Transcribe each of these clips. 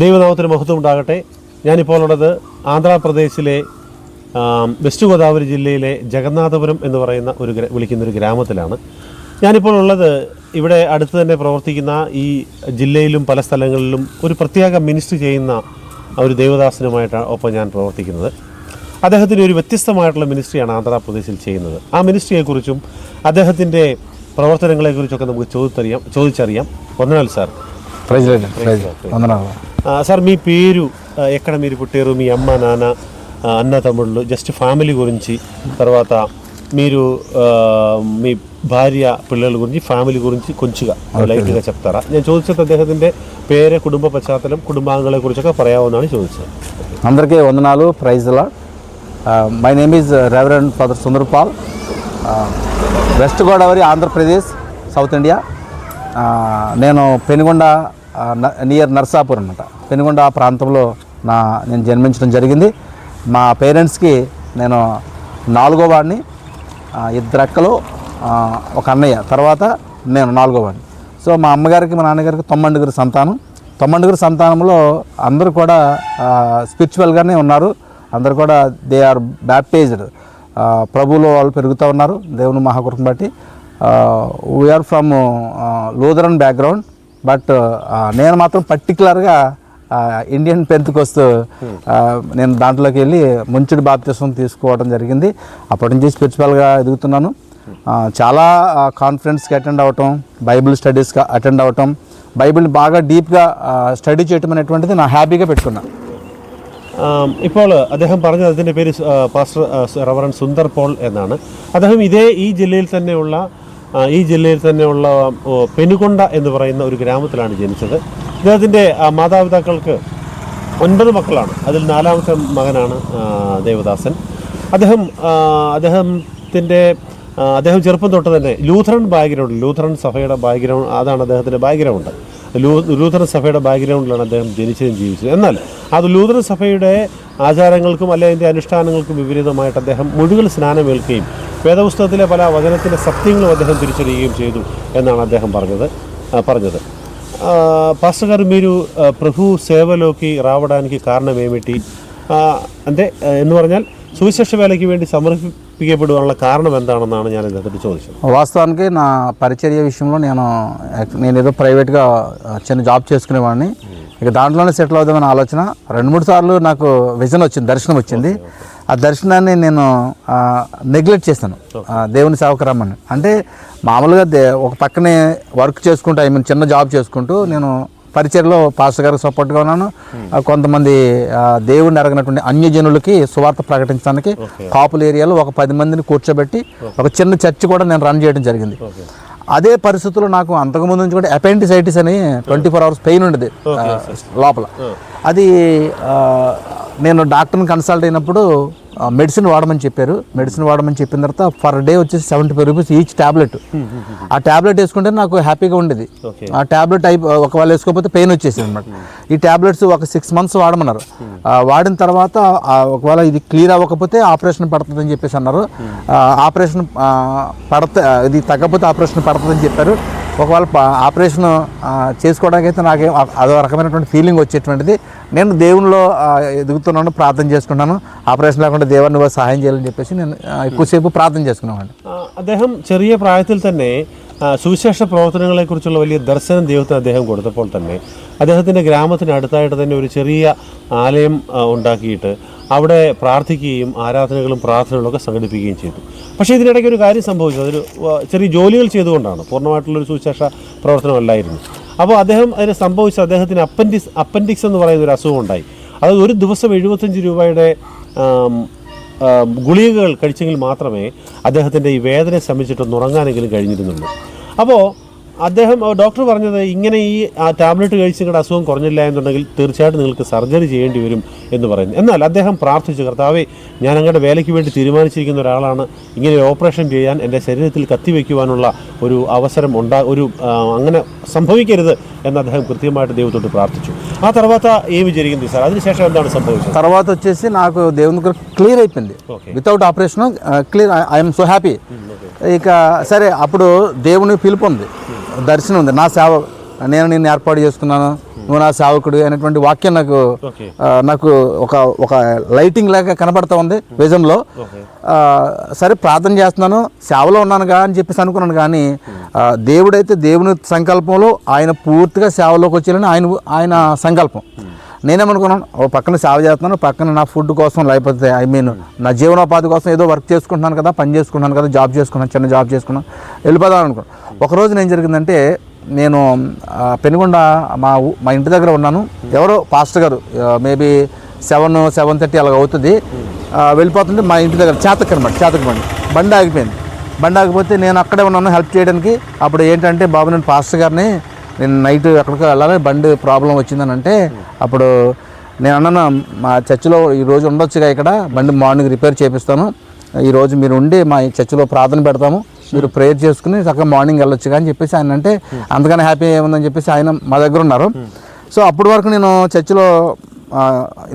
ദൈവനാമത്തിന് മഹത്വം ഉണ്ടാകട്ടെ. ഞാനിപ്പോൾ ഉള്ളത് ആന്ധ്രാപ്രദേശിലെ വെസ്റ്റ് ഗോദാവരി ജില്ലയിലെ ജഗന്നാഥപുരം എന്ന് പറയുന്ന വിളിക്കുന്നൊരു ഗ്രാമത്തിലാണ്. ഞാനിപ്പോൾ ഉള്ളത് ഇവിടെ അടുത്ത് തന്നെ പ്രവർത്തിക്കുന്ന ഈ ജില്ലയിലും പല സ്ഥലങ്ങളിലും ഒരു പ്രത്യേക മിനിസ്ട്രി ചെയ്യുന്ന ഒരു ദേവദാസനുമായിട്ടാണ് ഒപ്പം ഞാൻ പ്രവർത്തിക്കുന്നത്. അദ്ദേഹത്തിൻ്റെ ഒരു വ്യത്യസ്തമായിട്ടുള്ള മിനിസ്ട്രിയാണ് ആന്ധ്രാപ്രദേശിൽ ചെയ്യുന്നത്. ആ മിനിസ്ട്രിയെക്കുറിച്ചും അദ്ദേഹത്തിൻ്റെ ప్రవర్తనങ്ങളെക്കുറിച്ചൊക്കെ നമുക്ക് ചോദിച്ചറിയാం. వందనాలు సార్. సార్ మీ పేరు, ఎక్కడ మీరు పుట్టారు, మీ అమ్మ నాన్న అన్న తమ్ముళ్ళు, జస్ట్ ఫ్యామిలీ గురించి, తర్వాత మీరు మీ భార్య పిల్లల గురించి, ఫ్యామిలీ గురించి కొంచెంగా లైట్గా చెప్తారా? నేను ചോദിച്ചത് അദ്ദേഹത്തിൻ്റെ പേര്, కుటుంబ పశ్చాത്തലം, కుటుంబాంగങ്ങളെ കുറിച്ചൊക്കെ പറയാവുന്നതാണ് ചോദിച്ചത്. అందరికీ వందనాలు. Praise the lord. My name is reverend father సుందర్పాల్, west Godavari, Andhra Pradesh, south India. నేను పెనుగొండ నియర్ నర్సాపూర్ అనమాట. పెనుగొండ ప్రాంతంలో నేను జన్మించడం జరిగింది. మా పేరెంట్స్కి నేను 4వ వాడిని, 2 అక్కలు, 1 అన్నయ్య, తర్వాత నేను 4వ వాడిని. సో మా అమ్మగారికి మా నాన్నగారికి 9 సంతానం. 9 సంతానంలో అందరూ కూడా స్పిరిచువల్గానే ఉన్నారు. అందరూ కూడా దే ఆర్ బ్యాప్టైజ్డ్. ప్రభువులో వాళ్ళు పెరుగుతూ ఉన్నారు దేవుని మహాకృపను బట్టి. We're from Lutheran background, but నేను మాత్రం పర్టికులర్గా ఇండియన్ పెంతెకోస్తు, నేను దాంట్లోకి వెళ్ళి ముంచుడు బాప్తిసం తీసుకోవడం జరిగింది. అప్పటి నుంచి స్పిరిచువల్గా ఎదుగుతున్నాను. చాలా కాన్ఫరెన్స్కి అటెండ్ అవ్వటం, బైబిల్ స్టడీస్కి అటెండ్ అవ్వటం, బైబిల్ని బాగా డీప్గా స్టడీ చేయటం అనేటువంటిది నా హ్యాపీగా పెట్టుకున్నాను. ഇപ്പോൾ അദ്ദേഹം പറഞ്ഞത് അതിൻ്റെ പേര് പാസ്റ്റർ റവറൻ സുന്ദർ പോൾ എന്നാണ്. അദ്ദേഹം ഈ ജില്ലയിൽ തന്നെയുള്ള പെനുകൊണ്ട എന്ന് പറയുന്ന ഒരു ഗ്രാമത്തിലാണ് ജനിച്ചത്. ഇദ്ദേഹത്തിൻ്റെ മാതാപിതാക്കൾക്ക് 9 മക്കളാണ്. അതിൽ 4ാമത്തെ മകനാണ് ദേവദാസൻ. അദ്ദേഹം ചെറുപ്പം തൊട്ട് തന്നെ ലൂഥറൻ സഭയുടെ ബാക്ക്ഗ്രൗണ്ട്, അതാണ് അദ്ദേഹത്തിൻ്റെ ബാക്ക്ഗ്രൗണ്ട്. ലൂഥറൻ സഭയുടെ ബാക്ക്ഗ്രൗണ്ടിലാണ് അദ്ദേഹം ജനിച്ചതും ജീവിച്ചത്. എന്നാൽ അത് ലൂഥറൻ സഭയുടെ ആചാരങ്ങൾക്കും അല്ലെങ്കിൽ അതിൻ്റെ അനുഷ്ഠാനങ്ങൾക്കും വിപരീതമായിട്ട് അദ്ദേഹം മുഴുവൻ സ്നാനമേൽക്കുകയും വേദപുസ്തകത്തിലെ പല വചനത്തിൻ്റെ సత్యങ്ങളും അദ്ദേഹం తిరిచరియుകയും ചെയ്തു എന്നാണ് അദ്ദേഹం പറഞ്ഞത്. పాస్టర్ గారు, మీరు ప్రభు సేవలోకి రావడానికి కారణం ఏమిటి? అంటే എന്ന് പറഞ്ഞാൽ సువిశేష వేలకి వేണ്ടി సమర్పించబడువాനുള്ള కారణం എന്താണെന്നാണ് ഞാൻ ఇద్దరితో ചോദിച്ചത്. వాస్తవానికి నా పరిచర్య విషయంలో నేను ఏదో ప్రైవేట్గా చిన్న జాబ్ చేసుకునేవాడిని. ఇక దాంట్లోనే సెటిల్ అవుదామని ఆలోచన. 2-3 సార్లు నాకు విజన్ వచ్చింది, దర్శనం వచ్చింది. ఆ దర్శనాన్ని నేను నెగ్లెక్ట్ చేస్తాను. దేవుని సేవకు రమ్మని అంటే మామూలుగా ఒక పక్కనే వర్క్ చేసుకుంటూ, చిన్న జాబ్ చేసుకుంటూ నేను పరిచయలో పాస్టర్ గారికి సపోర్ట్గా ఉన్నాను. కొంతమంది దేవుడిని ఎరగినటువంటి అన్యజనులకి సువార్త ప్రకటించడానికి కాపుల ఏరియాలో ఒక 10 మందిని కూర్చోబెట్టి ఒక చిన్న చర్చ్ కూడా నేను రన్ చేయడం జరిగింది. అదే పరిస్థితుల్లో నాకు అంతకుముందు నుంచి కూడా అపెండిసైటిస్ అని 24 hours పెయిన్ ఉండేది లోపల. అది నేను డాక్టర్ని కన్సల్ట్ అయినప్పుడు మెడిసిన్ వాడమని చెప్పారు. మెడిసిన్ వాడమని చెప్పిన తర్వాత పర్ డే వచ్చేసి 75 రూపీస్ ఈచ్ ట్యాబ్లెట్. ఆ ట్యాబ్లెట్ వేసుకుంటే నాకు హ్యాపీగా ఉండేది. ఆ ట్యాబ్లెట్ ఒకవేళ వేసుకోకపోతే పెయిన్ వచ్చేసింది అనమాట. ఈ ట్యాబ్లెట్స్ ఒక 6 months వాడమన్నారు. వాడిన తర్వాత ఒకవేళ ఇది క్లియర్ అవ్వకపోతే ఆపరేషన్ పడుతుందని చెప్పేసి అన్నారు. ఆపరేషన్ ఇది తగ్గకపోతే ఆపరేషన్ పడుతుందని చెప్పారు. ఒకవేళ ఆపరేషన్ చేసుకోవడానికి అయితే నాకు అదో రకమైనటువంటి ఫీలింగ్ వచ్చేటువంటిది. నేను దేవునిలో ఎదుగుతున్నాను, ప్రార్థన చేసుకున్నాను. ఆపరేషన్ లేకుండా దేవుని సహాయం చేయాలని చెప్పేసి నేను ఎక్కువసేపు ప్రార్థన చేసుకున్నాను. അദ്ദേഹം ചെറിയ പ്രായത്തിൽ തന്നെ സുവിശേഷ പ്രവർത്തനങ്ങളെക്കുറിച്ചുള്ള വലിയ ദർശനം ദൈവത്തിന് അദ്ദേഹം കൊടുത്തപ്പോൾ തന്നെ അദ്ദേഹത്തിൻ്റെ ഗ്രാമത്തിന് അടുത്തായിട്ട് തന്നെ ഒരു ചെറിയ ആലയം ഉണ്ടാക്കിയിട്ട് അവിടെ പ്രാർത്ഥിക്കുകയും ആരാധനകളും പ്രാർത്ഥനകളൊക്കെ സംഘടിപ്പിക്കുകയും ചെയ്തു. പക്ഷേ ഇതിനിടയ്ക്ക് ഒരു കാര്യം സംഭവിച്ചു. അതൊരു ചെറിയ ജോലികൾ ചെയ്തുകൊണ്ടാണ്, പൂർണ്ണമായിട്ടുള്ളൊരു സുവിശേഷ പ്രവർത്തനമല്ലായിരുന്നു. അപ്പോൾ അതിന് സംഭവിച്ച അദ്ദേഹത്തിന് അപ്പൻഡിക്സ് എന്ന് പറയുന്ന ഒരു അസുഖം ഉണ്ടായി. അത് ഒരു ദിവസം 75 രൂപയുടെ ഗുളികകൾ കഴിച്ചെങ്കിൽ മാത്രമേ അദ്ദേഹത്തിൻ്റെ ഈ വേദനയെ സംബന്ധിച്ചിട്ടൊന്ന് ഉറങ്ങാനെങ്കിലും കഴിഞ്ഞിരുന്നുള്ളൂ. അപ്പോൾ ഡോക്ടർ പറഞ്ഞത് ഇങ്ങനെ ഈ ടാബ്ലറ്റ് കഴിച്ച് നിങ്ങളുടെ അസുഖം കുറഞ്ഞില്ല എന്നുണ്ടെങ്കിൽ തീർച്ചയായിട്ടും നിങ്ങൾക്ക് സർജറി ചെയ്യേണ്ടി വരും എന്ന് പറയുന്നു. എന്നാൽ അദ്ദേഹം പ്രാർത്ഥിച്ചു, കർത്താവേ, ഞാൻ അങ്ങയുടെ വേലയ്ക്ക് വേണ്ടി തീരുമാനിച്ചിരിക്കുന്ന ഒരാളാണ്. ഇങ്ങനെ ഓപ്പറേഷൻ ചെയ്യാൻ എൻ്റെ ശരീരത്തിൽ കത്തിവെക്കുവാനുള്ള ഒരു అవసరం അങ്ങനെ సంభవించരുത് എന്ന് അദ്ദേഹం కృత్యమాയിട്ട് దేవుడితో ప్రార్థించు. ఆ తర్వాత ఏమి జరిగింది సార్? അതിനുശേഷം എന്താണ് సంభవించింది? తర్వాత వచ్చేసి నాకు దేవుని దగ్గర క్లియర్ అయిపోయింది. Without operation clear. I'm so happy. ఇక సరే, అప్పుడు దేవుని పిలుపు ఉంది, దర్శనం ఉంది. నా సేవ నేను నిన్ను ఏర్పాటు చేసుకున్నాను, నువ్వు నా సేవకుడు అనేటువంటి వాక్యం నాకు ఒక లైటింగ్ లాగా కనబడతా ఉంది విజన్లో. సరే ప్రార్థన చేస్తున్నాను, సేవలో ఉన్నానుగా అని చెప్పేసి అనుకున్నాను. కానీ దేవుడైతే దేవుని సంకల్పంలో ఆయన పూర్తిగా సేవలోకి వచ్చేయాలని ఆయన సంకల్పం. నేనేమనుకున్నాను, ఓ పక్కన సేవ చేస్తున్నాను, పక్కన నా ఫుడ్ కోసం, లేకపోతే నా జీవనోపాధి కోసం ఏదో వర్క్ చేసుకుంటున్నాను కదా, పని చేసుకుంటున్నాను కదా, జాబ్ చేసుకున్నాను, చిన్న జాబ్ చేసుకున్నాను, వెళ్ళిపోదాం అనుకున్నాను. ఒకరోజు ఏం జరిగిందంటే, నేను పెనుగొండ మా ఇంటి దగ్గర ఉన్నాను. ఎవరో పాస్టర్ గారు మేబీ 7:30 అలాగ అవుతుంది, వెళ్ళిపోతుంటే మా ఇంటి దగ్గర చేతక బండి ఆగిపోయింది. బండి ఆగిపోతే నేను అక్కడే ఉన్నాను హెల్ప్ చేయడానికి. అప్పుడు ఏంటంటే, బాబు నేను పాస్టర్ గారిని, నేను నైట్ ఎక్కడికి వెళ్ళాలి, బండి ప్రాబ్లం వచ్చిందని అంటే, అప్పుడు నేను అన్నాను, మా చర్చిలో ఈరోజు ఉండొచ్చుగా, ఇక్కడ బండి మార్నింగ్ రిపేర్ చేపిస్తాను, ఈరోజు మీరు ఉండి మా చర్చిలో ప్రార్థన పెడతాము, మీరు ప్రేయర్ చేసుకుని చక్కగా మార్నింగ్ వెళ్ళొచ్చుగా అని చెప్పేసి ఆయన అంటే, అంతగానే హ్యాపీ ఏముందని చెప్పేసి ఆయన మా దగ్గర ఉన్నారు. సో అప్పటి వరకు నేను చర్చిలో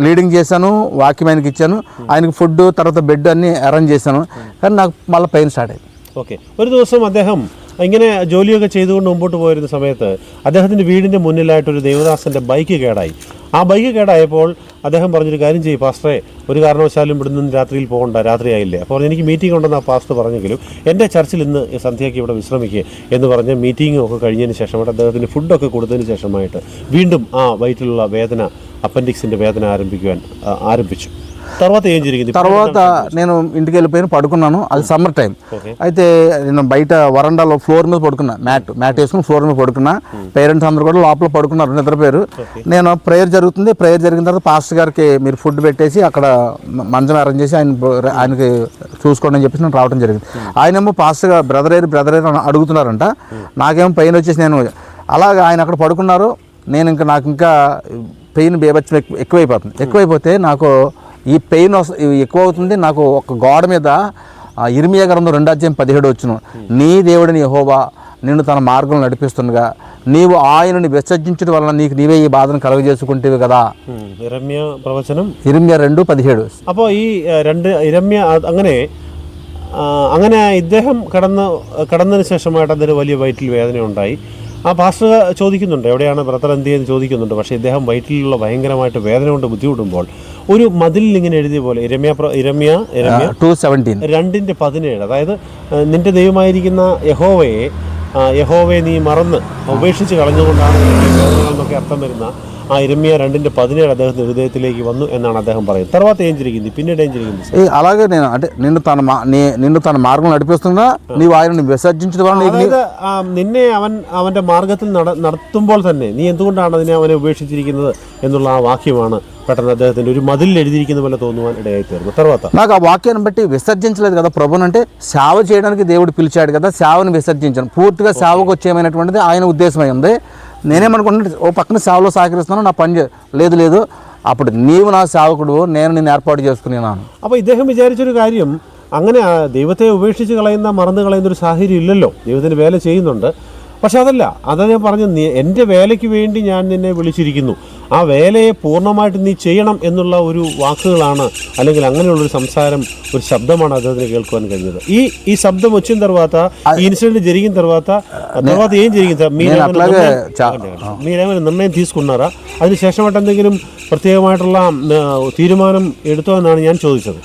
లీడింగ్ చేశాను, వాక్యం ఆయనకి ఇచ్చాను, ఆయనకి ఫుడ్, తర్వాత బెడ్ అన్నీ അറേഞ്ച് చేశాను. కానీ నాకు മళ్ళీ പെയിൻ സ്റ്റാർട്ട് ആയി. ഓക്കെ, ഒരു ദിവസം അദ്ദേഹം ഇങ്ങനെ ജോലിയൊക്കെ ചെയ്തുകൊണ്ട് മുമ്പോട്ട് പോയിരുന്ന സമയത്ത് അദ്ദേഹത്തിൻ്റെ വീടിൻ്റെ മുന്നിലായിട്ടൊരു ദേവദാസൻ്റെ ബൈക്ക് കേടായി. ആ ബൈക്ക് കേടായപ്പോൾ അദ്ദേഹം പറഞ്ഞൊരു കാര്യം ചെയ്യും, പാസ്റ്ററെ ഒരു കാരണവശാലും ഇവിടെ നിന്ന് രാത്രിയിൽ പോകണ്ട, രാത്രിയായില്ലേ. അപ്പോൾ എനിക്ക് മീറ്റിംഗ് ഉണ്ടെന്ന് ആ പാസ്റ്റർ പറഞ്ഞെങ്കിലും എൻ്റെ ചർച്ചിൽ ഇന്ന് സന്ധ്യയ്ക്ക് ഇവിടെ വിശ്രമിക്കുക എന്ന് പറഞ്ഞ് മീറ്റിംഗ് ഒക്കെ കഴിഞ്ഞതിന് ശേഷമായിട്ട് അദ്ദേഹത്തിന് ഫുഡൊക്കെ കൊടുത്തതിന് ശേഷമായിട്ട് വീണ്ടും ആ വയറ്റിലുള്ള വേദന, അപ്പൻഡിക്സിൻ്റെ വേദന ആരംഭിച്ചു. తర్వాత నేను ఇంటికి వెళ్ళిపోయి పడుకున్నాను. అది సమ్మర్ టైం. అయితే నేను బయట వరండాలో ఫ్లోర్ మీద పడుకున్నా, మ్యాట్ వేసుకుని ఫ్లోర్ మీద పడుకున్నా. పేరెంట్స్ అందరూ కూడా లోపల పడుకున్నారు, నిద్రపోయారు. నేను ప్రేయర్ జరిగిన తర్వాత పాస్టర్ గారికి మీరు ఫుడ్ పెట్టేసి అక్కడ మంచం అరేంజ్ చేసి ఆయనకి చూసుకోండి అని చెప్పేసి నేను రావడం జరిగింది. ఆయనేమో పాస్టర్ గారు బ్రదర్ అని అడుగుతున్నారంట. నాకేమో పెయిన్ వచ్చేసి నేను అలాగే ఆయన అక్కడ పడుకున్నారు. నాకు ఇంకా పెయిన్ బేబచ్చం ఎక్కువైపోతే నాకు ఈ పెయిన్ ఎక్కువ అవుతుంది. నాకు ఒక గోడ మీద ఇర్మియా గ్రంథం 2:17 వచ్చును, నీ దేవుడిని యెహోవా నిన్ను తన మార్గం నడిపిస్తుండగా నీవు ఆయనని విసర్జించడం వలన నీకు నీవే ఈ బాధను కలుగజేసుకుంటేవి కదా. ഇരമ്യാ പ്രവചനം ഇരമ്യാ 2:17. അപ്പോൾ ഈ ഇരമ്യ അങ്ങനെ ഇദ്ദേഹം കടന്നതിന് ശേഷമായിട്ട് അതിന് വലിയ വയറ്റിൽ വേദന ഉണ്ടായി. ആ പാസ്റ്റർ ചോദിക്കുന്നുണ്ട്, എവിടെയാണ് ബ്രദർ എന്ത് ചെയ്യുന്നത് ചോദിക്കുന്നുണ്ട്. പക്ഷേ ഇദ്ദേഹം വയറ്റിലുള്ള ഭയങ്കരമായിട്ട് വേദന കൊണ്ട് ബുദ്ധിമുട്ടുമ്പോൾ ഒരു മതിലിൽ ഇങ്ങനെ എഴുതിയ പോലെ ഇരമ്യ 2:17, അതായത് നിന്റെ ദൈവമായിരിക്കുന്ന യഹോവയെ നീ മറന്ന് ഉപേക്ഷിച്ച് കളഞ്ഞുകൊണ്ടാണ് വേദനകൾ എന്നൊക്കെ അർത്ഥം വരുന്ന ఆ ఇర్మియా 2:17 അദ്ദേഹത്തിന്റെ హృదయത്തിലേക്ക് వന്നു എന്നാണ് അദ്ദേഹം പറയുന്നത്. తర్వాత ఏం జరిగింది, పిన్నీട് ఏం జరిగింది? అలాగే నేను అంటే నిన్ను తన మార్గం నడిపిస్తున్నా, నీవు ఆయనను విసర్జించడం వల్ల നിന്നെ അവന്റെ മാർഗത്തിൽ നടത്തുമ്പോൾ തന്നെ നീ എന്തുകൊണ്ടാണ് അവനെ ഉപേക്ഷിച്ചിരിക്കുന്നത് എന്നുള്ള ആ വാക്യമാണ് പെട്ടെന്ന് അദ്ദേഹത്തിന്റെ ഒരു మదిల్ ఎഴുതിയിരിക്കുന്ന പോലെ തോന്നുവാൻ ఇడయాయి తీరును. తర్వాత నాకు ఆ వాక్యాన్ని బట్టి విసర్జించలేదు కదా ప్రభుని, అంటే సేవ చేయడానికి దేవుడు పిలిచాడు కదా, సేవను విసర్జించను, పూర్తిగా సేవకు వచ్చేయమైనటువంటిది ఆయన ఉద్దేశమై ఉంది. నేనేమనుకుంటే ఓ పక్కన సేవలో సహకరిస్తున్నాను, నా పని లేదు, అప్పుడు నీవు నా సేవకుడు, నేను నిన్ను ఏర్పాటు చేసుకున్నాను. അപ്പോൾ ഇദ്ദേഹം വിചാരിച്ചൊരു കാര്യം, അങ്ങനെ ദൈവത്തെ ഉപേക്ഷിച്ച് കളയുന്ന മറന്നു കളയുന്നൊരു സാഹചര്യം ഇല്ലല്ലോ, ദൈവത്തിന് വേല ചെയ്യുന്നുണ്ട്. പക്ഷെ അതാ ഞാൻ പറഞ്ഞു, എൻ്റെ വേലയ്ക്ക് വേണ്ടി ഞാൻ നിന്നെ വിളിച്ചിരിക്കുന്നു, ആ വേലയെ പൂർണ്ണമായിട്ട് നീ ചെയ്യണം എന്നുള്ള ഒരു వాక్కుകളാണ്, അല്ലെങ്കിൽ അങ്ങനെയുള്ളൊരു సంసారం, ഒരു శబ్దമാണ് അദ്ദേഹത്തിന് కేൾకోవడం കഴിഞ്ഞത്. ఈ శబ్దం వచ్చిన తర్వాత, ఈ ఇన్సిడెంట్ జరిగిన తర్వాత ఏం జరిగింది? మీరేమైనా నిర్ణయం తీసుకున్నారా? അതിനുശേഷമായിട്ട് എന്തെങ്കിലും ప్రత్యేకമായിട്ടുള്ള తీర్మానం എടുത്തോ എന്നാണ് ഞാൻ ചോദിച്ചത്.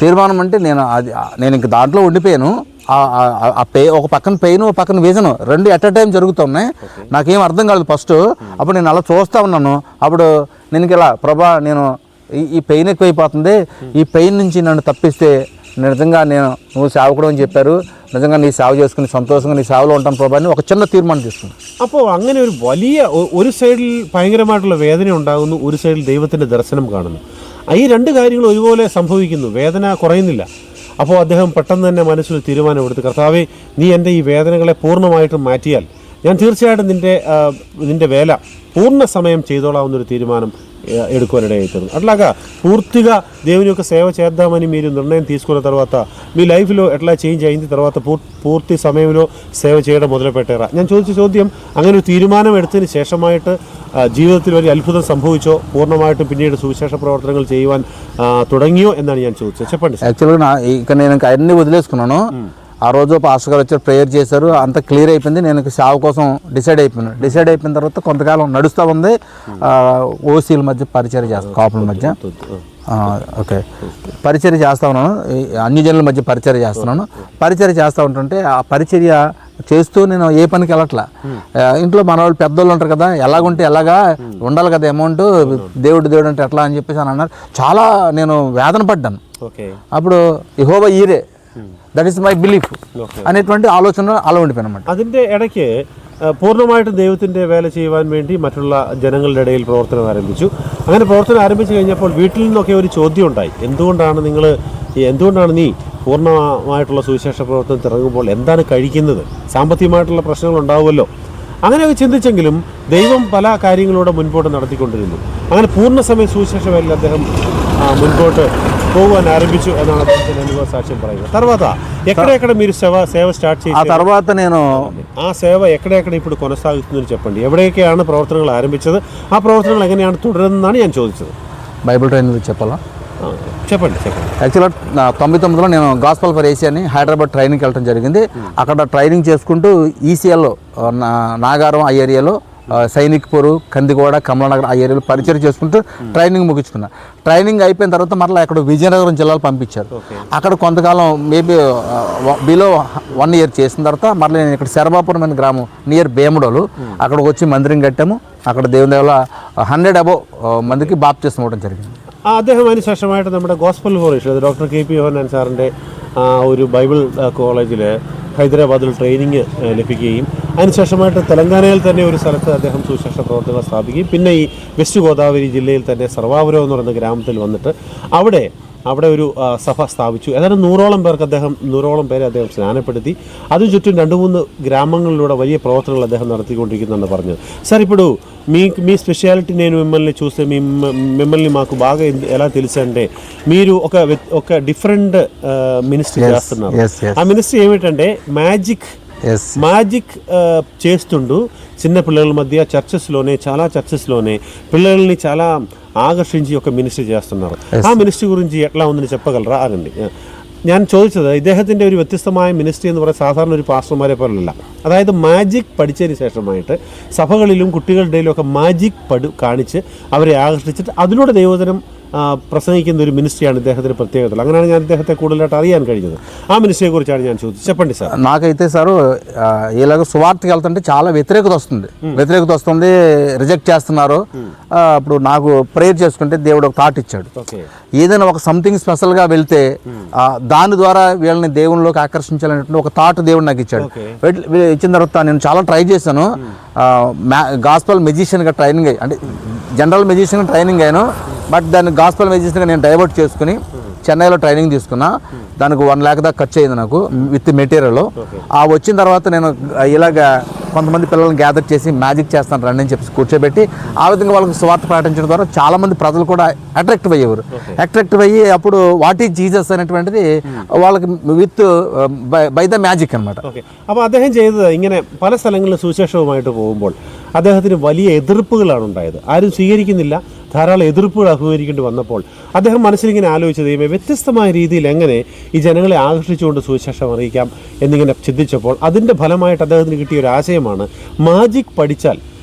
తీర్మానం అంటే నేను ఇంక దాంట్లో ఉండిపోయాను. ఒక పక్కన పెయిన్, ఒక పక్కన విజన్, రెండు ఎట్ అ టైం జరుగుతున్నాయి. నాకేం అర్థం కాలేదు ఫస్ట్. అప్పుడు నేను అలా చూస్తూ ఉన్నాను. అప్పుడు నేను ఇలా, ప్రభా నేను ఈ పెయిన్ ఎక్కువైపోతుంది, ఈ పెయిన్ నుంచి నన్ను తప్పిస్తే నిజంగా నువ్వు సేవకుడు అని చెప్పారు, నిజంగా నీ సేవ చేసుకుని సంతోషంగా నీ సేవలో ఉంటాను ప్రభా అని ఒక చిన్న తీర్మానం తీసుకున్నాను. അപ്പോൾ അങ്ങനെ ഒരു സൈഡിൽ ഭയങ്കരമായിട്ടുള്ള വേദന ഉണ്ടാകുന്നു, ഒരു സൈഡിൽ ദൈവത്തിൻ്റെ ദർശനം കാണുന്നു. ഈ രണ്ട് കാര്യങ്ങൾ ഒരുപോലെ സംഭവിക്കുന്നു, വേദന കുറയുന്നില്ല. അപ്പോൾ അദ്ദേഹം പെട്ടെന്ന് തന്നെ മനസ്സിൽ തീരുമാനമെടുത്ത്, കർത്താവേ നീ എൻ്റെ ഈ വേദനകളെ పూర్ണ്ണമായിട്ടും మాటియాൽ ഞാൻ തീർച്ചയായിട്ടും నిండే వేళ పూర్ణ సమయం చేయదోళావున్నొരു తీర్మానం ఎడుకోనడైతుంది. అట్లాగా పూర్తిగా దేవుని యొక్క సేవ చేద్దామని మీరు నిర్ణయం తీసుకున్న తర్వాత మీ లైఫ్లో ఎట్లా చేంజ్ అయింది? తర్వాత పూర్తి సమయంలో సేవ చేయడం మొదలుపెట్టారా? ഞാൻ ചോദിച്ച ചോദ്യം, അങ്ങനെ ഒരു തീരുമാനം എടുത്തതിന് ശേഷമായിട്ട് ജീവിതത്തിൽ ഒരു అద్భుతం సంభవించో, పూర్ണ്ണമായിട്ടും పిన్నീട് సువిశేష ప్రవర్తనలు ചെയ്യുവാൻ തുടങ്ങിയോ എന്നാണ് ഞാൻ ചോദിച്ചത്. చెప్పండి. యాక్చువల్గా ఇక నేను ఇంకా అన్నీ వదిలేసుకున్నాను. ఆ రోజు పాస్టర్ గారు వచ్చారు, ప్రేయర్ చేశారు, అంతా క్లియర్ అయిపోయింది. నేను సేవ కోసం డిసైడ్ అయిపోయిన తర్వాత కొంతకాలం నడుస్తూ ఉంది. ఓసీల మధ్య పరిచర్య చేస్తాను, కాపుల మధ్య. ఓకే, పరిచర్య చేస్తూ ఉన్నాను, అన్ని జనుల మధ్య పరిచర్య చేస్తున్నాను. పరిచర్య చేస్తూ ఉంటుంటే ఆ పరిచర్య చేస్తూ నేను ఏ పనికి వెళ్ళట్లా. ఇంట్లో మన వాళ్ళు పెద్దోళ్ళు ఉంటారు కదా, ఎలాగుంటే ఎలాగా ఉండాలి కదా, అమౌంట్ దేవుడు అంటే ఎట్లా అని చెప్పేసి అని అన్నారు. చాలా నేను వేదన పడ్డాను. అప్పుడు యెహోవా ఈరే, దట్ ఈస్ మై బిలీఫ్ అనేటువంటి ఆలోచన అలా ఉండిపోయాను అన్నమాట. അതിൻ്റെ ഇടയ്ക്ക് പൂർണ്ണമായിട്ടും ദൈവത്തിൻ്റെ വേല ചെയ്യുവാൻ വേണ്ടി മറ്റുള്ള ജനങ്ങളുടെ ഇടയിൽ പ്രവർത്തനം ആരംഭിച്ചു. അങ്ങനെ പ്രവർത്തനം ആരംഭിച്ചു കഴിഞ്ഞപ്പോൾ വീട്ടിൽ നിന്നൊക്കെ ഒരു ചോദ്യം ഉണ്ടായി, എന്തുകൊണ്ടാണ് നീ പൂർണ്ണമായിട്ടുള്ള സുവിശേഷ പ്രവർത്തനത്തിൽ ഇറങ്ങുമ്പോൾ എന്താണ് കഴിക്കുന്നത്, സാമ്പത്തികമായിട്ടുള്ള പ്രശ്നങ്ങൾ ഉണ്ടാവുമല്ലോ. അങ്ങനെയൊക്കെ ചിന്തിച്ചെങ്കിലും ദൈവം പല കാര്യങ്ങളൂടെ മുൻപോട്ട് നടത്തിക്കൊണ്ടിരുന്നു. അങ്ങനെ പൂർണ്ണസമയ സുവിശേഷ വേലയിൽ അദ്ദേഹം മുൻപോട്ട് పోవాలని ఆరంభించు అన్న అనుభవ సాక్ష్యం പറയുന്നത്. తర్వాత ఎక్కడెక్కడ మీరు సేవ స్టార్ట్ చేసి ఆ తర్వాత నేను ఆ సేవ ఎక్కడెక్కడ ఇప్పుడు కొనసాగుతుందని చెప్పండి. ఎവിടെയൊക്കെയാണ് ప్రవర్తనలు ఆరంభించదు, ఆ ప్రవర్తనలు ఎങ്ങനെയാണ് തുടരുന്നതാണ് ഞാൻ ചോദിച്ചത്. బైబిల్ ట్రైనింగ్ చెప్పాలా? చెప్పండి. యాక్చువల్గా 99లో నేను గాస్పల్ ఫర్ ఏసీ అని హైదరాబాద్ ట్రైనింగ్కి వెళ్ళడం జరిగింది. అక్కడ ట్రైనింగ్ చేసుకుంటూ ఈసీఎల్లో నాగారం ఆ ఏరియాలో, సైనిక్పూర్, కందిగోడ, కమలానగర్ ఆ ఏరియాలో పరిచయం చేసుకుంటూ ట్రైనింగ్ ముగించుకున్నా. ట్రైనింగ్ అయిపోయిన తర్వాత మరలా అక్కడ విజయనగరం జిల్లాలో పంపించారు. అక్కడ కొంతకాలం మేబీ బిలో 1 year చేసిన తర్వాత మరలా నేను ఇక్కడ శరభాపురం అనే గ్రామం నియర్ భీమడోలు అక్కడికి వచ్చి మందిరం కట్టాము. అక్కడ దేవుని వల్ల 100 above మందికి బాప్తిస్మం ఇవ్వడం జరిగింది. അദ്ദേഹം അതിനുശേഷമായിട്ട് നമ്മുടെ ഗോസ്പൽ ഫോറേഷൻ ഡോക്ടർ KP യോഹന്നാൻ സാറിൻ്റെ ഒരു ബൈബിൾ കോളേജിൽ ഹൈദരാബാദിൽ ട്രെയിനിങ് ലഭിക്കുകയും അതിനുശേഷമായിട്ട് തെലങ്കാനയിൽ തന്നെ ഒരു സ്ഥലത്ത് അദ്ദേഹം സുവിശേഷ പ്രവർത്തനം സ്ഥാപിക്കുകയും പിന്നെ ഈ വെസ്റ്റ് ഗോദാവരി ജില്ലയിൽ തന്നെ സർവാപുരം എന്ന് പറയുന്ന ഗ്രാമത്തിൽ വന്നിട്ട് അവിടെ ഒരു സഭ സ്ഥാപിച്ചു. ഏതാണ്ട് 100ഓളം പേരെ അദ്ദേഹം స్నానപ്പെടുത്തി. അതിനു ചുറ്റും 2-3 గ్రామంలో വലിയ ప్రవర్తనలు അദ്ദേഹం നടത്തിക്കൊണ്ടിരിക്കുന്നതാണ് പറഞ്ഞത്. సార్ ఇప్పుడు మీ స్పెషాలిటీ నేను మిమ్మల్ని చూస్తే మిమ్మల్ని మాకు బాగా ఎలా తెలుసు అంటే మీరు ఒక డిఫరెంట్ మినిస్ట్రీ చేస్తున్నారు. ఆ మినిస్ట్రీ ఏమిటంటే మ్యాజిక్ చేస్తుండు చిన్న పిల్లల మధ్య చాలా చర్చెస్లోనే పిల్లల్ని చాలా ఆకర్షించి ఒక మినిస్ట్రీ చేస్తున్నారు. ఆ మినిస్ట్రీ గురించి ఎట్లా ఉందని చెప్పగలరా? అనండి. ഞാൻ ചോദിച്ചത് ഇദ്ദേഹത്തിൻ്റെ ഒരു വ്യത്യസ്തമായ മിനിസ്ട്രി എന്ന് പറയുന്നത് സാധാരണ ഒരു പാസ്റ്റർമാരെ പോലല്ല. അതായത് മാജിക് പഠിച്ചതിന് ശേഷമായിട്ട് സഭകളിലും കുട്ടികളുടെ ഇടയിലൊക്കെ മാജിക് കാണിച്ച് അവരെ ആകർഷിച്ചിട്ട് അതിലൂടെ ദൈവവചനം ప్రసంగిക്കുന്ന ഒരു మినిస్ట్రీയാണ് ఇദ്ദേഹത്തിന്റെ ప్రత్యేకత. അങ്ങനെയാണ് ഞാൻ ఇദ്ദേഹത്തെ കൂടുതലായിട്ട് അറിയാൻ കഴിഞ്ഞത്. ఆ మినిస్ట్రీ గురించాണ് ഞാൻ ചോദിച്ചത്. చెప్పండి సార్. నాకైతే సార్ ఇలాగ సువార్తకి వెళ్తుంటే చాలా వ్యతిరేకత వస్తుంది, రిజెక్ట్ చేస్తున్నారు. అప్పుడు నాకు ప్రేయర్ చేసుకుంటే దేవుడు ఒక థాట్ ఇచ్చాడు, ఏదైనా ఒక సంథింగ్ స్పెషల్గా వెళ్తే దాని ద్వారా వీళ్ళని దేవునిలోకి ఆకర్షించాలనేటువంటి ఒక థాట్ దేవుడు నాకు ఇచ్చాడు. ఇచ్చిన తర్వాత నేను చాలా ట్రై చేశాను. గాస్పల్ మెజిషియన్గా ట్రైనింగ్ అంటే జనరల్ మెజిషియన్గా ట్రైనింగ్ అయ్యాను. బట్ దాన్ని గాస్పల్ మెజిషియన్గా నేను డైవర్ట్ చేసుకుని చెన్నైలో ట్రైనింగ్ తీసుకున్నా. దానికి 1 lakh దాకా ఖర్చు అయింది నాకు విత్ మెటీరియల్. వచ్చిన తర్వాత నేను ఇలాగ కొంతమంది పిల్లల్ని గ్యాదర్ చేసి మ్యాజిక్ చేస్తాను రండి అని చెప్పి కూర్చోబెట్టి ఆ విధంగా వాళ్ళకి స్వార్థ ప్రకటించడం ద్వారా చాలామంది ప్రజలు కూడా అట్రాక్టివ్ అయ్యి అప్పుడు వాట్ ఈజ్ జీసస్ అనేటువంటిది వాళ్ళకి విత్ బై ద మ్యాజిక్ అనమాట. അപ്പോൾ അദ്ദേഹം ചെയ്തത് ഇങ്ങനെ പല സ്ഥലങ്ങളിലും സുവിശേഷവുമായിട്ട് പോകുമ്പോൾ അദ്ദേഹത്തിന് വലിയ എതിർപ്പുകളാണ് ഉണ്ടായത്. ആരും സ്വീകരിക്കുന്നില്ല, ധാരാളം എതിർപ്പുകൾ അഭിമുഖീകരിക്കേണ്ടി വന്നപ്പോൾ അദ്ദേഹം മനസ്സിലിങ്ങനെ ആലോചിച്ചത് വ്യത്യസ്തമായ രീതിയിൽ എങ്ങനെ ഈ ജനങ്ങളെ ആകർഷിച്ചുകൊണ്ട് സുവിശേഷം അറിയിക്കാം എന്നിങ്ങനെ ചിന്തിച്ചപ്പോൾ അതിൻ്റെ ഫലമായിട്ട് അദ്ദേഹത്തിന് കിട്ടിയ ഒരു ആശയമാണ് മാജിക് പഠിച്ചാൽ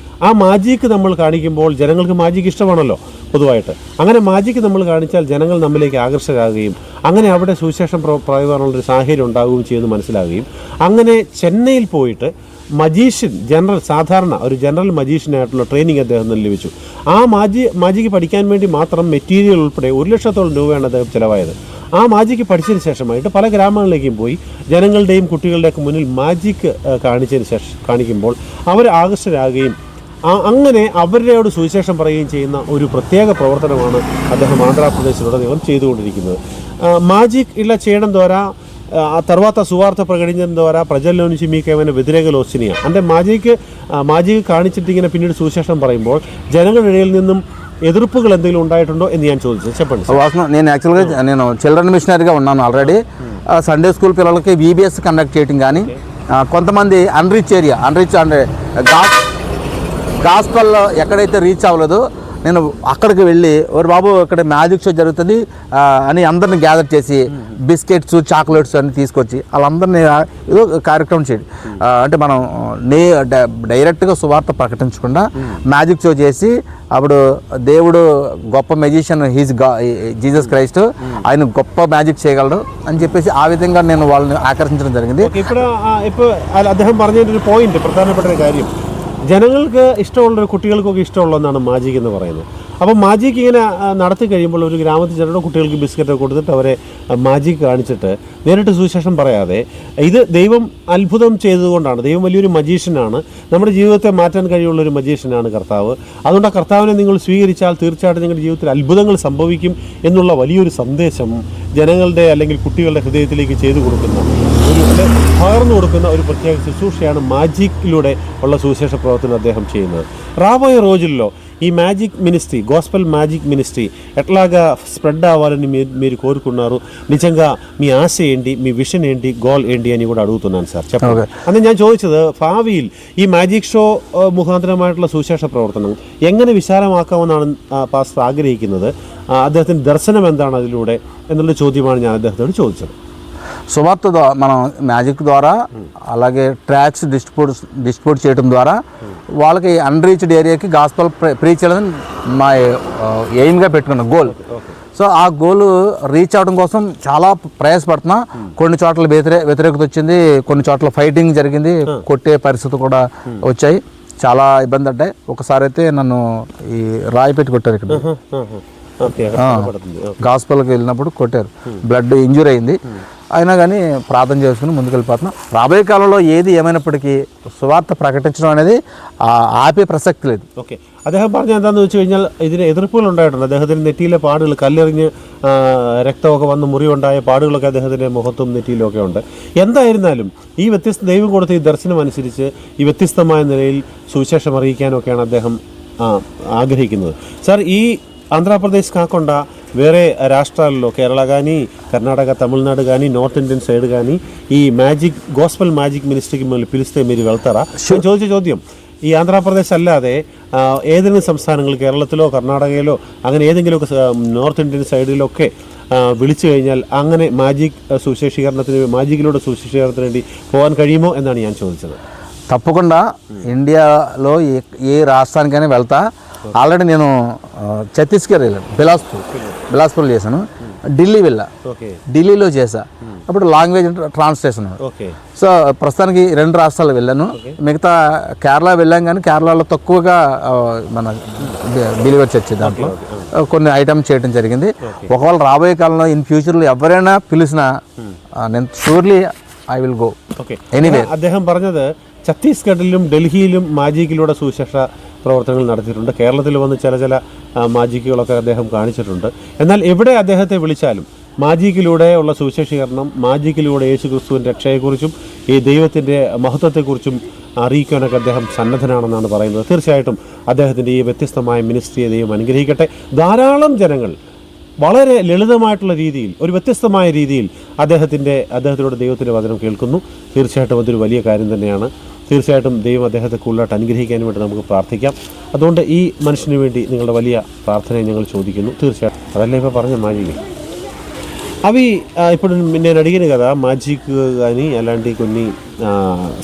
ആ മാജിക്ക് നമ്മൾ കാണിക്കുമ്പോൾ ജനങ്ങൾക്ക് മാജിക്ക് ഇഷ്ടമാണല്ലോ പൊതുവായിട്ട്. അങ്ങനെ മാജിക്ക് നമ്മൾ കാണിച്ചാൽ ജനങ്ങൾ നമ്മിലേക്ക് ആകർഷകരാകുകയും അങ്ങനെ അവിടെ സുവിശേഷം പറയുവാനുള്ളൊരു സാഹചര്യം ഉണ്ടാകുകയും ചെയ്യുമെന്ന് മനസ്സിലാകുകയും അങ്ങനെ ചെന്നൈയിൽ പോയിട്ട് സാധാരണ ഒരു ജനറൽ മജീഷ്യനായിട്ടുള്ള ട്രെയിനിങ് അദ്ദേഹത്തിന് ലഭിച്ചു. ആ മാജിക്ക് പഠിക്കാൻ വേണ്ടി മാത്രം മെറ്റീരിയൽ ഉൾപ്പെടെ 1 ലക്ഷത്തോളം രൂപയാണ് അദ്ദേഹം ചിലവായത്. ആ മാജിക്ക് പഠിച്ചതിന് ശേഷമായിട്ട് പല ഗ്രാമങ്ങളിലേക്കും പോയി ജനങ്ങളുടെയും കുട്ടികളുടെയൊക്കെ മുന്നിൽ മാജിക്ക് കാണിക്കുമ്പോൾ അവർ ആകർഷകരാകുകയും അങ്ങനെ അവരോട് സുവിശേഷം പറയുകയും ചെയ്യുന്ന ഒരു ప్రత్యేక ప్రవర్తనമാണ് അദ്ദേഹం ఆంధ్రప్రదేశ్లోనీളം చేయదుకొండిరిക്കുന്നത്. మాజిక్ ఇలా చేయడం ద్వారా ఆ తర్వాత సువార్త ప్రకటించడం ద్వారా ప్రజల్లో నుంచి మీకు ఏమైనా వ్యతిరేకలు వచ్చినాయా అంటే మాజిక్ కాണിച്ചിട്ട് ഇങ്ങനെ പിന്നീട് സുവിശേഷം പറയുമ്പോൾ ജനങ്ങളുടെ ഇടയിൽ നിന്നും ఎదుర్పుകൾ എന്തെങ്കിലും ഉണ്ടായിട്ടുണ്ടో എന്ന് ഞാൻ ചോദിച്ചത്. చెప్పండి. నేను యాక్చువల్గా నేను చిల్డ్రన్ మిషనరీగా ఉన్నాను ఆల్రెడీ. సండే స్కూల్ పిల్లలకి VBS కండక్ట్ చేయడం కానీ కొంతమంది అన్రీచ్ అంటే గాస్పల్లో ఎక్కడైతే రీచ్ అవ్వలేదు నేను అక్కడికి వెళ్ళి ఓరి బాబు ఇక్కడ మ్యాజిక్ షో జరుగుతుంది అని అందరిని గ్యాదర్ చేసి బిస్కెట్స్ చాక్లెట్స్ అన్ని తీసుకొచ్చి వాళ్ళందరినీ ఏదో కార్యక్రమం చేయండి. అంటే మనం డైరెక్ట్గా సువార్త ప్రకటించకుండా మ్యాజిక్ షో చేసి అప్పుడు దేవుడు గొప్ప మెజిషియన్ జీసస్ క్రైస్ట్, ఆయన గొప్ప మ్యాజిక్ చేయగలడు అని చెప్పేసి ఆ విధంగా నేను వాళ్ళని ఆకర్షించడం జరిగింది. ഇപ്പോൾ അദ്ദേഹം പറഞ്ഞൊരു പോയിന്റ്, പ്രധാനപ്പെട്ട ഒരു കാര്യം, ജനങ്ങൾക്ക് ഇഷ്ടമുള്ള കുട്ടികൾക്കൊക്കെ ഇഷ്ടമുള്ള ഒന്നാണ് മാജിക് എന്ന് പറയുന്നത്. അപ്പോൾ മാജിക് ഇങ്ങനെ നടത്തി കഴിയുമ്പോൾ ഒരു ഗ്രാമത്തിൽ ചിലരുടെ കുട്ടികൾക്ക് ബിസ്ക്കറ്റ് കൊടുത്തിട്ട് അവരെ മാജിക് കാണിച്ചിട്ട് നേരിട്ട് സുവിശേഷം പറയാതെ, ഇത് ദൈവം അത്ഭുതം ചെയ്തതുകൊണ്ടാണ്, ദൈവം വലിയൊരു മജീഷ്യനാണ്, നമ്മുടെ ജീവിതത്തെ മാറ്റാൻ കഴിയുള്ള ഒരു മജീഷ്യനാണ് കർത്താവ്, അതുകൊണ്ട് ആ കർത്താവിനെ നിങ്ങൾ സ്വീകരിച്ചാൽ തീർച്ചയായിട്ടും നിങ്ങളുടെ ജീവിതത്തിൽ അത്ഭുതങ്ങൾ സംഭവിക്കും എന്നുള്ള വലിയൊരു സന്ദേശം ജനങ്ങളുടെ അല്ലെങ്കിൽ കുട്ടികളുടെ ഹൃദയത്തിലേക്ക് ചെയ്തു കൊടുക്കുന്ന പകർന്നു കൊടുക്കുന്ന ഒരു പ്രത്യേക ശുശ്രൂഷയാണ് മാജിക്കിലൂടെ ఉള്ള సువిశేష ప్రవర్తన അദ്ദേഹం ചെയ്യുന്നത്. రాబోయే రోజుల్లో ఈ magic ministry, gospel magic ministry ఎట్లాగా స్ప్రెడ్ అవ్వాలని మీరు కోరుకున్నారు? నిజంగా మీ ఆశ ఏంటి, మీ విషన్ ఏంటి, గోల్ ఏంటి అని కూడా అడుగుతున్నాను సార్, చెప్పండి. അന്ന് ഞാൻ ചോദിച്ചത്, ഭാവിയിൽ ഈ മാജിക് ഷോ മുഖാന്തരമായിട്ടുള്ള സുവിശേഷ പ്രവർത്തനം എങ്ങനെ വിശാലമാക്കാമെന്നാണ് പാസ്റ്റർ ആഗ്രഹിക്കുന്നത്, അദ്ദേഹത്തിൻ്റെ ദർശനം എന്താണ് അതിലൂടെ എന്നുള്ള ചോദ്യമാണ് ഞാൻ അദ്ദേഹത്തോട് ചോദിച്ചത്. సువార్త మనం మ్యాజిక్ ద్వారా అలాగే ట్రాక్స్ డిస్ట్రిబ్యూట్ చేయడం ద్వారా వాళ్ళకి అన్రీచ్డ్ ఏరియాకి గాస్పల్ ప్రీచ్ చేయడం మా ఎయిమ్గా పెట్టుకున్న గోల్. సో ఆ గోల్ రీచ్ అవడం కోసం చాలా ప్రయాసపడుతున్నా. కొన్ని చోట్ల వ్యతిరేకత వచ్చింది, కొన్ని చోట్ల ఫైటింగ్ జరిగింది, కొట్టే పరిస్థితి కూడా వచ్చాయి, చాలా ఇబ్బంది పడ్డాయి. ఒకసారి అయితే నన్ను ఈ రాయి పెట్టి కొట్టారు, ఇక్కడ గాస్పల్కి వెళ్ళినప్పుడు కొట్టారు, బ్లడ్ ఇంజూరీ అయింది. అయినా కానీ ప్రార్థన చేసుకుని ముందుకెళ్ళిపోతున్నా. రాబోయే కాలంలో ఏది ఏమైనప్పటికీ సువార్త ప్రకటించడం అనేది ఆపే ప్రసక్తి లేదు. ഓക്കെ, അദ്ദേഹം പറഞ്ഞ എന്താണെന്ന് വെച്ച് കഴിഞ്ഞാൽ ഇതിന് എതിർപ്പുകൾ ഉണ്ടായിട്ടുണ്ട്. അദ്ദേഹത്തിൻ്റെ നെറ്റിയിലെ പാടുകൾ, കല്ലെറിഞ്ഞ് രക്തമൊക്കെ വന്ന് മുറിവുണ്ടായ പാടുകളൊക്കെ അദ്ദേഹത്തിൻ്റെ മുഖത്തും നെറ്റിയിലും ഒക്കെ ഉണ്ട്. എന്തായിരുന്നാലും ഈ ദൈവം കൊടുത്ത ഈ ദർശനം അനുസരിച്ച് ഈ വ്യത്യസ്തമായ നിലയിൽ సువిశేషం അറിയിക്കാനൊക്കെയാണ് അദ്ദേഹം ఆగ్రహిക്കുന്നത്. సార్, ఈ ఆంధ్రప్రదేశ్ కాకుండా వేరే రాష్ట్రాల్లో, కేరళ కానీ, కర్ణాటక, తమిళనాడు కానీ, నార్త్ ఇండియన్ సైడ్ కానీ ఈ మ్యాజిక్, గోస్పెల్ మ్యాజిక్ మినిస్ట్రీకి మిమ్మల్ని పిలిస్తే మీరు వెళ్తారా? ചോദിച്ച ചോദ്യം, ഈ ആന്ധ്രാപ്രദേശ് അല്ലാതെ ഏതെങ്കിലും സംസ്ഥാനങ്ങൾ, കേരളത്തിലോ കർണാടകയിലോ അങ്ങനെ ഏതെങ്കിലുമൊക്കെ നോർത്ത് ഇന്ത്യൻ സൈഡിലൊക്കെ വിളിച്ചു കഴിഞ്ഞാൽ അങ്ങനെ മാജിക് സുവിശേഷീകരണത്തിന്, മാജിക്കിലൂടെ సువిశేషీకరణത്തിന് വേണ്ടി పోవాൻ കഴിയുమో എന്നാണ് ഞാൻ ചോദിച്ചത്. తప్పకుండా ఇండియాలో ఏ రాష్ట్రానికైనా వెళ్తా. ఆల్రెడీ నేను ఛత్తీస్గఢ్ వెళ్ళాను, బిలాస్పూర్ చేశాను, ఢిల్లీ వెళ్ళా, ఢిల్లీలో చేశా, అప్పుడు లాంగ్వేజ్ ట్రాన్స్లేషన్. సో ప్రస్తుతానికి 2 రాష్ట్రాలు వెళ్ళాను. మిగతా కేరళ వెళ్ళాం, కానీ కేరళలో తక్కువగా మన బిలీవర్స్ వచ్చే దాంట్లో కొన్ని ఐటమ్స్ చేయడం జరిగింది. ఒకవేళ రాబోయే కాలంలో ఇన్ ఫ్యూచర్లో ఎవరైనా పిలిచినా నేను surely I will go anyway. അദ്ദേഹം പറഞ്ഞത് ഛത്തീസ്ഗഡിലും ഡൽഹിയിലും മാജിക്കിലൂടെ സുവിശേഷ പ്രവർത്തനങ്ങൾ നടത്തിയിട്ടുണ്ട്. കേരളത്തിൽ വന്ന് ചില മാജിക്കുകളൊക്കെ അദ്ദേഹം കാണിച്ചിട്ടുണ്ട്. എന്നാൽ എവിടെ അദ്ദേഹത്തെ വിളിച്ചാലും മാജിക്കിലൂടെ ഉള്ള സുവിശേഷീകരണം, മാജിക്കിലൂടെ യേശു ക്രിസ്തുവിൻ്റെ രക്ഷയെക്കുറിച്ചും ഈ ദൈവത്തിൻ്റെ മഹത്വത്തെക്കുറിച്ചും അറിയിക്കാനൊക്കെ അദ്ദേഹം സന്നദ്ധനാണെന്നാണ് പറയുന്നത്. തീർച്ചയായിട്ടും അദ്ദേഹത്തിൻ്റെ ഈ വ്യത്യസ്തമായ മിനിസ്ട്രിയെ ദൈവം അനുഗ്രഹിക്കട്ടെ. ധാരാളം ജനങ്ങൾ വളരെ ലളിതമായിട്ടുള്ള രീതിയിൽ, ഒരു വ്യത്യസ്തമായ രീതിയിൽ അദ്ദേഹത്തിലൂടെ ദൈവത്തിൻ്റെ വചനം കേൾക്കുന്നു. തീർച്ചയായിട്ടും അതൊരു വലിയ കാര്യം തന്നെയാണ്. തീർച്ചയായിട്ടും ദൈവം അദ്ദേഹത്തെ കൂടുതലായിട്ട് അനുഗ്രഹിക്കാൻ വേണ്ടി നമുക്ക് പ്രാർത്ഥിക്കാം. അതുകൊണ്ട് ఈ మనిషిని വേണ്ടി నిങ്ങളുടെ വലിയ ప్రార్థనയെ ഞങ്ങൾ ചോദിക്കുന്നു. తీర్చయాటం అదల్లే ఇప్పుడు പറഞ്ഞ మాజిక్ అవి ఇప్పుడు నేను అడిగాను కదా, మాజిక్ కానీ అలాంటి కొన్ని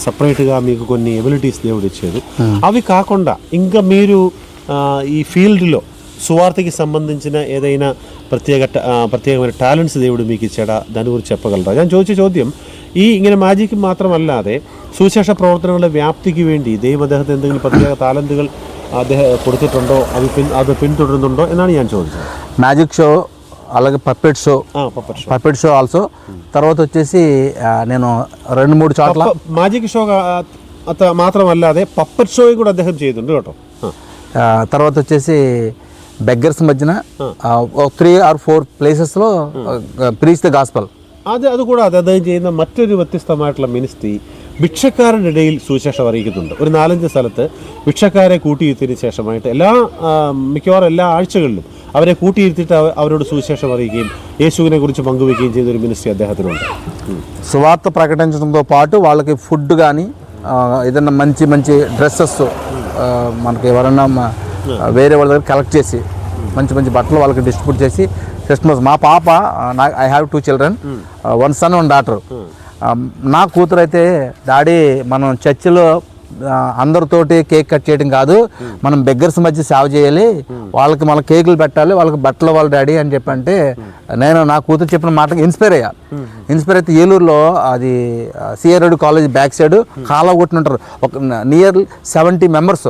సపరేట్గా మీకు కొన్ని ఎబిలిటీస్ దేవుడు ఇచ్చారు. అవి కాకుండా ఇంకా మీరు ఈ ఫీల్డ్లో సువార్తకి సంబంధించిన ఏదైనా ప్రత్యేకమైన టాలెంట్స్ దేవుడు మీకు ఇచ్చాడా, దాని గురించి చెప్పగలరా? ഞാൻ ചോദിച്ച ചോദ്യം, ഈ ഇങ്ങനെ മാജിക്ക് മാത്രമല്ലാതെ സുവിശേഷ പ്രവർത്തനങ്ങളുടെ വ്യാപ്തിക്ക് വേണ്ടി ദൈവം അദ്ദേഹത്തിന് എന്തെങ്കിലും പ്രത്യേക ടാലൻറ്റുകൾ അദ്ദേഹം കൊടുത്തിട്ടുണ്ടോ, അത് പിന്തുടരുന്നുണ്ടോ എന്നാണ് ഞാൻ ചോദിച്ചത്. మ్యాజిక్ షో, అలాగే పప్పెట్ షో ఆల్సో. తర్వాత వచ్చేసి నేను 2-3 చోట్ల മാജിക് ഷോ മാത്രമല്ലാതെ పప్పెట్ షో కూడా അദ്ദേഹം ചെയ്തിട്ടുണ്ട് കേട്ടോ. తర్వాత వచ్చేసి బెగ్గర్స్ మధ్యన 3 or 4 ప్లేసెస్లో ప్రీచ్ ద గాస్పల్. അതുകൂടാതെ അദ്ദേഹം ചെയ്യുന്ന മറ്റൊരു വ്യത്യസ്തമായിട്ടുള്ള മിനിസ്ട്രി, ഭിക്ഷക്കാരുടെ ഇടയിൽ സുവിശേഷം അറിയിക്കുന്നുണ്ട്. ഒരു 4-5 സ്ഥലത്ത് ഭിക്ഷക്കാരെ കൂട്ടിയിരുത്തിയതിന് ശേഷമായിട്ട് മിക്കവാറും എല്ലാ ആഴ്ചകളിലും അവരെ കൂട്ടിയിരുത്തിയിട്ട് അവരോട് സുവിശേഷം അറിയിക്കുകയും యేసుവിനെ కురించి పങ്കുవెക്കുകയും ചെയ്തൊരു మినిస్ట్రీ അദ്ദേഹത്തിനുണ്ട്. సువార్త ప్రకటించడంతో పాటు వాళ్ళకి ఫుడ్ కానీ ఏదైనా మంచి డ్రెస్సెస్, మనకి ఎవరన్నా వేరే వాళ్ళ దగ్గర కలెక్ట్ చేసి మంచి మంచి బట్టలు వాళ్ళకి డిస్ట్రిబ్యూట్ చేసి క్రిస్మస్ మా పాప I have 2 children, 1 son 1 daughter. నా కూతురు అయితే డాడీ మనం చర్చిలో అందరితోటి కేక్ కట్ చేయడం కాదు, మనం బెగ్గర్స్ మధ్య సేవ చేయాలి, వాళ్ళకి మన కేకులు పెట్టాలి, వాళ్ళకి బట్టలు వాళ్ళ డాడీ అని చెప్పంటే నేను నా కూతురు చెప్పిన మాటకి ఇన్స్పైర్ అయితే ఏలూరులో అది సిఆర్ కాలేజ్ బ్యాక్ సైడ్ కాలా కొట్టినంటారు ఒక నియర్ 70 members.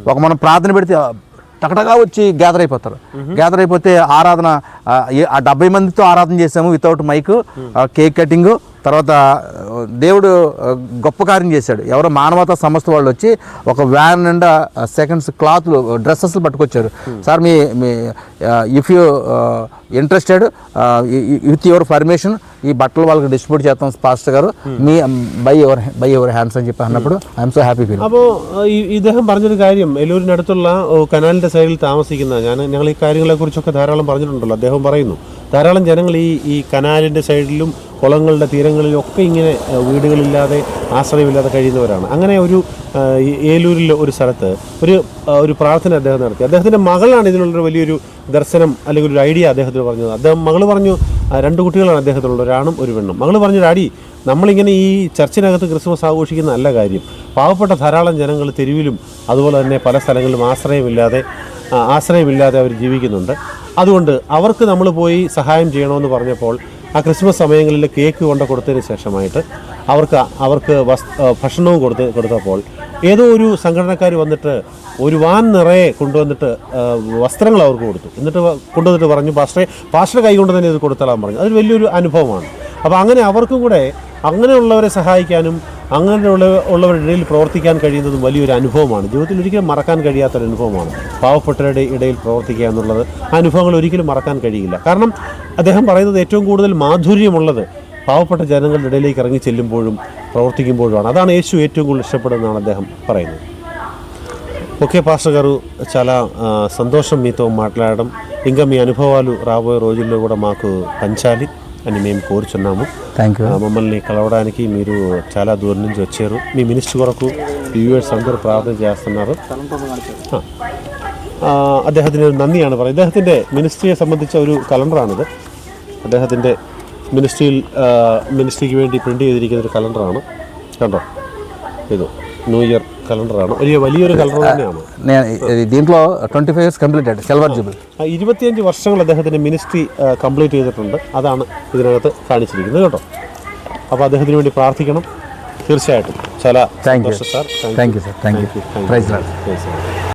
ఒక మనం ప్రార్థన పెడితే టకటగా వచ్చి గ్యాదర్ అయిపోతే ఆరాధన 70 మందితో ఆరాధన చేసాము వితౌట్ మైక్, కేక్ కటింగ్. తర్వాత దేవుడు గొప్ప కార్యం చేశాడు. ఎవరో మానవతా సంస్థ వాళ్ళు వచ్చి ఒక వ్యాన్ నిండా సెకండ్స్ క్లాత్లు డ్రెస్సెస్ పట్టుకొచ్చారు. సార్ మీ if you interested with your permission ఈ బట్టలు వాళ్ళకి డిస్ట్రిబ్యూట్ చేస్తాం പാസ്റ്റർ గారు, మీ ബൈ യുവർ ഹാൻഡ്സ് എന്ന് చెప్పి അന്നപ്പോൾ I am so happy feel. അപ്പോൾ ഇദ്ദേഹം പറഞ്ഞൊരു കാര്യം, എല്ലൂരിനടുത്തുള്ള കനാലിൻ്റെ സൈഡിൽ താമസിക്കുന്ന ഞങ്ങൾ ഈ കാര്യങ്ങളെക്കുറിച്ചൊക്കെ ധാരാളം പറഞ്ഞിട്ടുണ്ടല്ലോ. അദ്ദേഹം പറയുന്നു ധാരാളം ജനങ്ങൾ ഈ കനാലിൻ്റെ സൈഡിലും കുളങ്ങളുടെ തീരങ്ങളിലും ഒക്കെ ഇങ്ങനെ വീടുകളില്ലാതെ ആശ്രയമില്ലാതെ കഴിയുന്നവരാണ്. അങ്ങനെ ഒരു ഏലൂരിൽ ഒരു സ്ഥലത്ത് ഒരു പ്രാർത്ഥന അദ്ദേഹം നടത്തി. അദ്ദേഹത്തിൻ്റെ മകളാണ് ഇതിനുള്ളൊരു വലിയൊരു ദർശനം അല്ലെങ്കിൽ ഒരു ഐഡിയ അദ്ദേഹത്തിന് പറഞ്ഞത്. മകൾ പറഞ്ഞു 2 കുട്ടികളാണ് അദ്ദേഹത്തിനുള്ള, ഒരാണും ഒരു പെണ്ണും. മകൾ പറഞ്ഞു ഡാഡി നമ്മളിങ്ങനെ ഈ ചർച്ചിനകത്ത് ക്രിസ്മസ് ആഘോഷിക്കുന്ന നല്ല കാര്യം, പാവപ്പെട്ട ധാരാളം ജനങ്ങൾ തെരുവിലും അതുപോലെ തന്നെ പല സ്ഥലങ്ങളിലും ആശ്രയമില്ലാതെ അവർ ജീവിക്കുന്നുണ്ട്. അതുകൊണ്ട് അവർക്ക് നമ്മൾ പോയി സഹായം ചെയ്യണമെന്ന് പറഞ്ഞപ്പോൾ ആ ക്രിസ്മസ് സമയങ്ങളിൽ കേക്ക് കൊടുത്തതിന് ശേഷമായിട്ട് അവർക്ക് ഭക്ഷണവും കൊടുത്തപ്പോൾ ഏതോ ഒരു സംഘടനക്കാർ വന്നിട്ട് ഒരു വാൻ നിറയെ കൊണ്ടുവന്നിട്ട് വസ്ത്രങ്ങൾ അവർക്ക് കൊടുത്തു. എന്നിട്ട് കൊണ്ടുവന്നിട്ട് പറഞ്ഞു പാസ്റ്റർ കൈ കൊണ്ട് തന്നെ ഇത് കൊടുത്തളാൻ പറഞ്ഞു. അതൊരു വലിയൊരു അനുഭവമാണ്. അപ്പോൾ അങ്ങനെ അവർക്കും കൂടെ അങ്ങനെയുള്ളവരെ സഹായിക്കാനും അങ്ങനെയുള്ളവരുടെ ഇടയിൽ പ്രവർത്തിക്കാൻ കഴിയുന്നതും വലിയൊരു അനുഭവമാണ്. ജീവിതത്തിൽ ഒരിക്കലും മറക്കാൻ കഴിയാത്തൊരു അനുഭവമാണ് പ്രവർത്തകരുടെ ഇടയിൽ പ്രവർത്തിക്കുക എന്നുള്ളത്. ആ അനുഭവങ്ങൾ ഒരിക്കലും മറക്കാൻ കഴിയില്ല. കാരണം അദ്ദേഹം പറയുന്നത് ഏറ്റവും കൂടുതൽ മാധുര്യമുള്ളത് പാവപ്പെട്ട ജനങ്ങളുടെ ഇടയിലേക്ക് ഇറങ്ങി ചെല്ലുമ്പോഴും ప్రవర్తిക്കുമ്പോഴുമാണ്. అതാണ് యేసు ഏറ്റവും കൂടുതൽ ఇష్టపడుతుందని അദ്ദേഹం പറയുന്നത്. ఓకే పాస్టర్ గారు, చాలా సంతోషం మీతో మాట్లాడడం. ఇంకా మీ అనుభవాలు రాబోయే రోజుల్లో కూడా మాకు పంచాలి అని మేము కోరుచున్నాము. Thank you. మమ్మల్ని కలవడానికి మీరు చాలా దూరం నుంచి వచ్చారు. మీ మినిస్ట్రీ కొరకు వ్యూవర్స్ అందరూ ప్రార్థన చేస్తున్నారు. അദ്ദേഹത്തിന് നന്ദിയാണ് പറയുന്നത്. അദ്ദേഹത്തിൻ്റെ മിനിസ്ട്രിയെ സംബന്ധിച്ച ഒരു കലണ്ടറാണിത്. അദ്ദേഹത്തിൻ്റെ മിനിസ്ട്രിക്ക് വേണ്ടി പ്രിൻ്റ് ചെയ്തിരിക്കുന്ന ഒരു കലണ്ടറാണ്. കണ്ടോ, ഇത് ന്യൂ ഇയർ കലണ്ടറാണ്. വലിയൊരു കലണ്ടർ തന്നെയാണ്. దీంట్లో 25 years കംപ്ലീറ്റഡ് സിൽവർ ജൂബിലി. 25 വർഷങ്ങൾ അദ്ദേഹത്തിൻ്റെ മിനിസ്ട്രി കംപ്ലീറ്റ് ചെയ്തിട്ടുണ്ട്. അതാണ് ഇതിനകത്ത് കാണിച്ചിരിക്കുന്നത് കേട്ടോ. അപ്പോൾ അദ്ദേഹത്തിന് വേണ്ടി പ്രാർത്ഥിക്കണം തീർച്ചയായിട്ടും. చాలా thank you sir. Thank you. Praise the Lord.